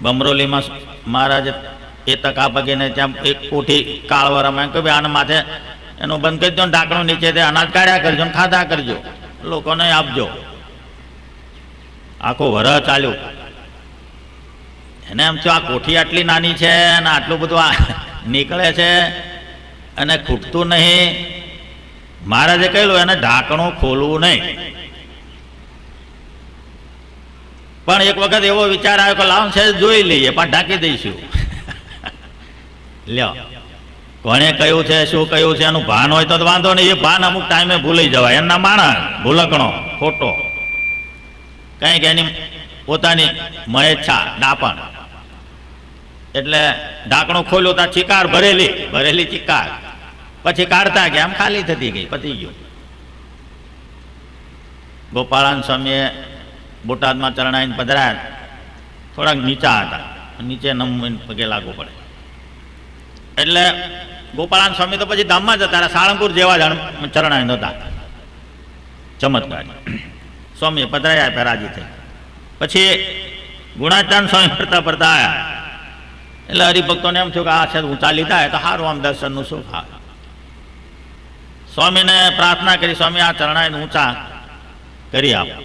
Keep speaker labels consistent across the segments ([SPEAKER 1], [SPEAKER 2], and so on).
[SPEAKER 1] બમરોલીમાં મહારાજ એ તકા પગીને ત્યાં એક કોઠી કાળવરામાં કે ભાઈ આના માથે એનું બંધ કરી દો ને ઢાંકણું નીચે તે અનાજ કાઢ્યા કરજો ને ખાધા કરજો, લોકોને આપજો. આખો વરહ ચાલ્યું. એને એમ થયું આ કોઠી આટલી નાની છે અને આટલું બધું આ નીકળે છે અને ખૂટતું નહીં. મહારાજે કહ્યું એને ઢાંકણું ખોલવું નહીં. પણ એક વખત એવો વિચાર આવ્યો કે લાવ છે જોઈ લઈએ પણ ઢાંકી દઈશું. લ્યો, કોણે કહ્યું છે શું કહ્યું છે એનું ભાન હોય તો વાંધો નહીં, એ ભાન અમુક ટાઈમે ભૂલી જવાય. એમના માણસ ભૂલકણો ખોટો કંઈક એની પોતાની મહેચ્છા ડાપણ. એટલે ઢાંકણું ખોલ્યું ત્યાં ચિકાર ભરેલી ચિકાર. પછી કાઢતા ગયા આમ ખાલી થતી ગઈ, પતી ગયું. ગોપાળાન સ્વામીએ બોટાદમાં ચરણાઈને પધરાયા. થોડાક નીચા હતા, નીચે નમવીને પગે લાગવું પડે. એટલે ગોપાળાન સ્વામી તો પછી ધામમાં જતા રહ્યા, સાળંગપુર જેવા જ ચરણાઈને હતા. ચમત્કાર. સ્વામી પધરાયા આપ્યા રાજી થઈ. પછી ગુણાચાન સ્વામી ફરતા ફરતા આવ્યા. એટલે હરિભક્તોને એમ થયું કે આ છે ઊંચા લીધા તો સારું આમ દર્શનનું સુખ આવે. સ્વામીને પ્રાર્થના કરી, સ્વામી આ ચરણાઈને ઊંચા કરી આપો.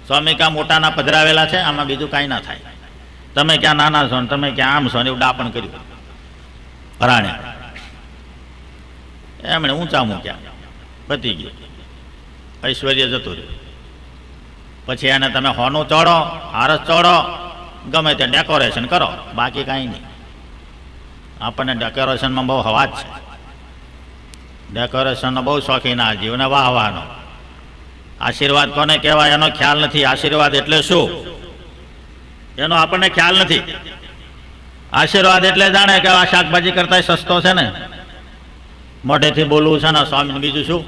[SPEAKER 1] સ્વામી ક્યાં મોટાના પધરાવેલા છે, આમાં બીજું કાંઈ ના થાય. તમે ક્યાં નાના છો ને તમે ક્યાં આમ છો ને એવું ડાપણ કર્યું પરાણે. એમણે ઊંચા મૂક્યા, પતી ગયું, ઐશ્વર્ય જતું રહ્યું. પછી એને તમે હોનું ચોડો, હારસ ચોડો, ગમે તે ડેકોરેશન કરો, બાકી કાંઈ નહીં. આપણને ડેકોરેશનમાં બહુ હવા જ છે. ડેકોરેશનનો બહુ શોખીન આ જીવને વાહવાનો. આશીર્વાદ કોને કહેવાય એનો ખ્યાલ નથી. આશીર્વાદ એટલે શું એનો આપણને ખ્યાલ નથી. આશીર્વાદ એટલે જાણે કે આ શાકભાજી કરતા સસ્તો છે ને, મોઢેથી બોલવું છે ને સ્વામીને બીજું શું.